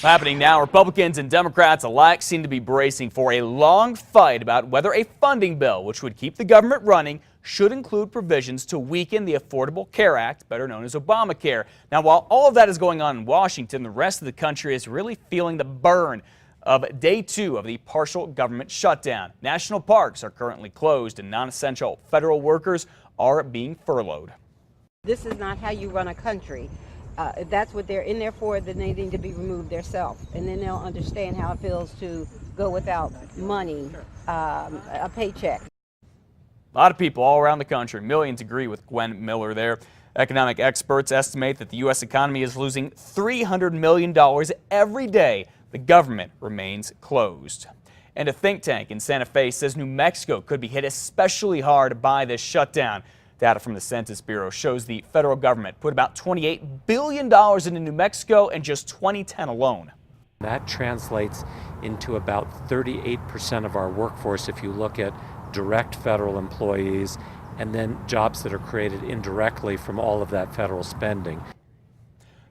Happening now, Republicans and Democrats alike seem to be bracing for a long fight about whether a funding bill, which would keep the government running, should include provisions to weaken the Affordable Care Act, better known as Obamacare. Now, while all of that is going on in Washington, the rest of the country is really feeling the burn of day 2 of the partial government shutdown. National parks are currently closed and non-essential federal workers are being furloughed. This is not how you run a country. If that's what they're in there for, then they need to be removed themselves, and then they'll understand how it feels to go without money, a paycheck. A lot of people all around the country, millions, agree with Gwen Miller there. Economic experts estimate that the U.S. economy is losing $300 million every day the government remains closed. And a think tank in Santa Fe says New Mexico could be hit especially hard by this shutdown. Data from the Census Bureau shows the federal government put about $28 billion into New Mexico in just 2010 alone. That translates into about 38% of our workforce if you look at direct federal employees and then jobs that are created indirectly from all of that federal spending.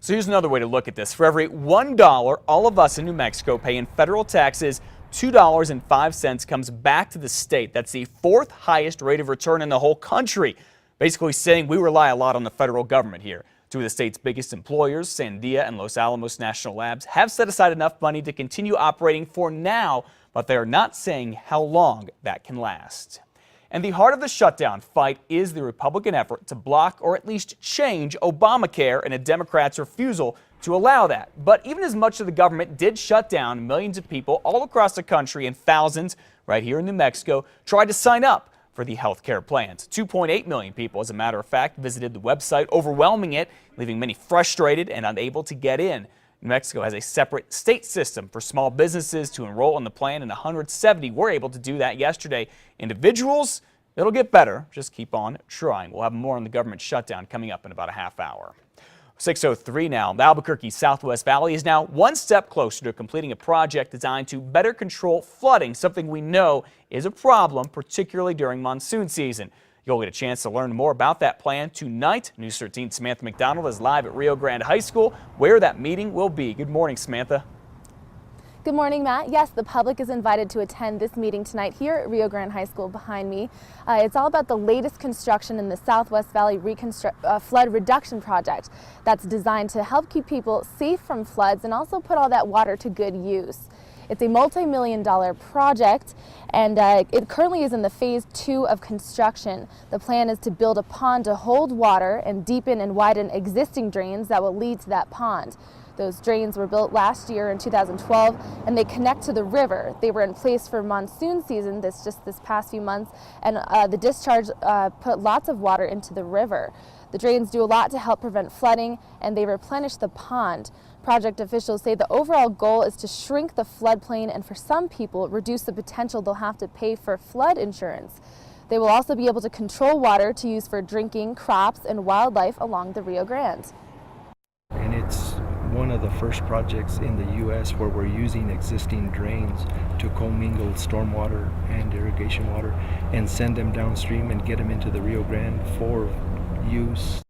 So here's another way to look at this. For every $1 all of us in New Mexico pay in federal taxes, $2.05 comes back to the state. That's the 4th highest rate of return in the whole country. Basically saying we rely a lot on the federal government here. 2 of the state's biggest employers, Sandia and Los Alamos National Labs, have set aside enough money to continue operating for now, but they are not saying how long that can last. And the heart of the shutdown fight is the Republican effort to block or at least change Obamacare and a Democrat's refusal to allow that. But even as much of the government did shut down, millions of people all across the country and thousands right here in New Mexico tried to sign up for the health care plans. 2.8 million people, as a matter of fact, visited the website, overwhelming it, leaving many frustrated and unable to get in. New Mexico has a separate state system for small businesses to enroll in the plan, and 170 were able to do that yesterday. Individuals, it'll get better. Just keep on trying. We'll have more on the government shutdown coming up in about a half hour. 6:03 now. The Albuquerque Southwest Valley is now one step closer to completing a project designed to better control flooding, something we know is a problem, particularly during monsoon season. You'll get a chance to learn more about that plan tonight. News 13's Samantha McDonald is live at Rio Grande High School, where that meeting will be. Good morning, Samantha. Good morning, Matt. Yes, the public is invited to attend this meeting tonight here at Rio Grande High School behind me. It's all about the latest construction in the Southwest Valley Flood Reduction Project that's designed to help keep people safe from floods and also put all that water to good use. It's a multi-million-dollar project, and it currently is in the phase 2 of construction. The plan is to build a pond to hold water and deepen and widen existing drains that will lead to that pond. Those drains were built last year in 2012, and they connect to the river. They were in place for monsoon season this past few months, and the discharge put lots of water into the river. The drains do a lot to help prevent flooding, and they replenish the pond. Project officials say the overall goal is to shrink the floodplain and, for some people, reduce the potential they'll have to pay for flood insurance. They will also be able to control water to use for drinking, crops, and wildlife along the Rio Grande. And it's one of the first projects in the U.S. where we're using existing drains to commingle stormwater and irrigation water and send them downstream and get them into the Rio Grande for use.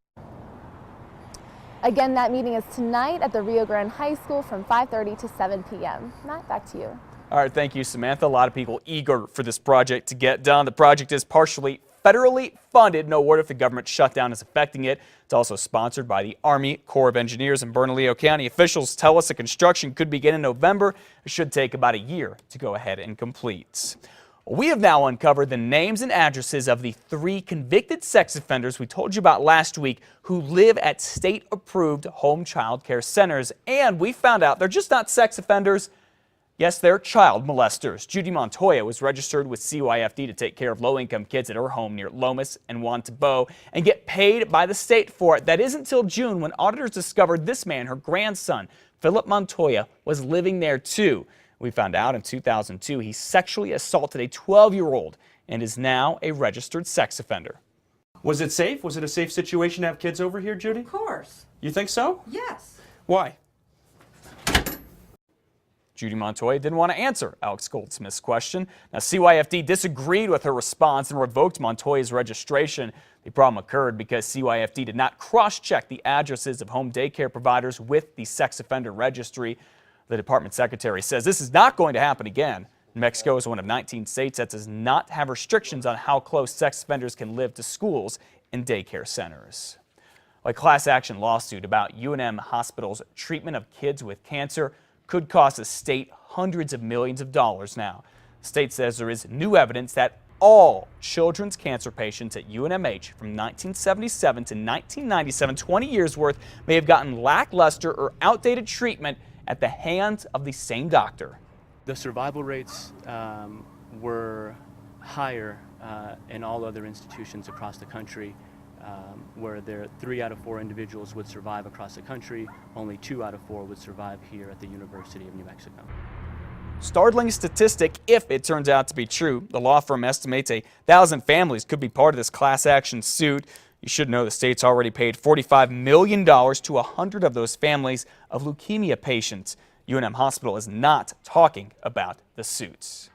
Again, that meeting is tonight at the Rio Grande High School from 5:30 to 7 p.m. Matt, back to you. All right, thank you, Samantha. A lot of people eager for this project to get done. The project is partially federally funded. No word if the government shutdown is affecting it. It's also sponsored by the Army Corps of Engineers in Bernalillo County. Officials tell us the construction could begin in November. It should take about a year to go ahead and complete. We have now uncovered the names and addresses of the 3 convicted sex offenders we told you about last week who live at state-approved home child care centers. And we found out they're just not sex offenders. Yes, they're child molesters. Judy Montoya was registered with CYFD to take care of low-income kids at her home near Lomas and Juan Tabo and get paid by the state for it. That isn't until June when auditors discovered this man, her grandson, Philip Montoya, was living there too. We found out in 2002 he sexually assaulted a 12-year-old and is now a registered sex offender. Was it safe? Was it a safe situation to have kids over here, Judy? Of course. You think so? Yes. Why? Judy Montoya didn't want to answer Alex Goldsmith's question. Now, CYFD disagreed with her response and revoked Montoya's registration. The problem occurred because CYFD did not cross-check the addresses of home daycare providers with the sex offender registry. The department secretary says this is not going to happen again. New Mexico is one of 19 states that does not have restrictions on how close sex offenders can live to schools and daycare centers. A class action lawsuit about UNM Hospital's treatment of kids with cancer could cost the state hundreds of millions of dollars now. The state says there is new evidence that all children's cancer patients at UNMH from 1977 to 1997, 20 years worth, may have gotten lackluster or outdated treatment at the hands of the same doctor. The survival rates were higher in all other institutions across the country, where 3 out of 4 individuals would survive across the country, only 2 out of 4 would survive here at the University of New Mexico. Startling statistic if it turns out to be true. The law firm estimates 1,000 families could be part of this class action suit. You should know the state's already paid $45 million to 100 of those families of leukemia patients. UNM Hospital is not talking about the suits.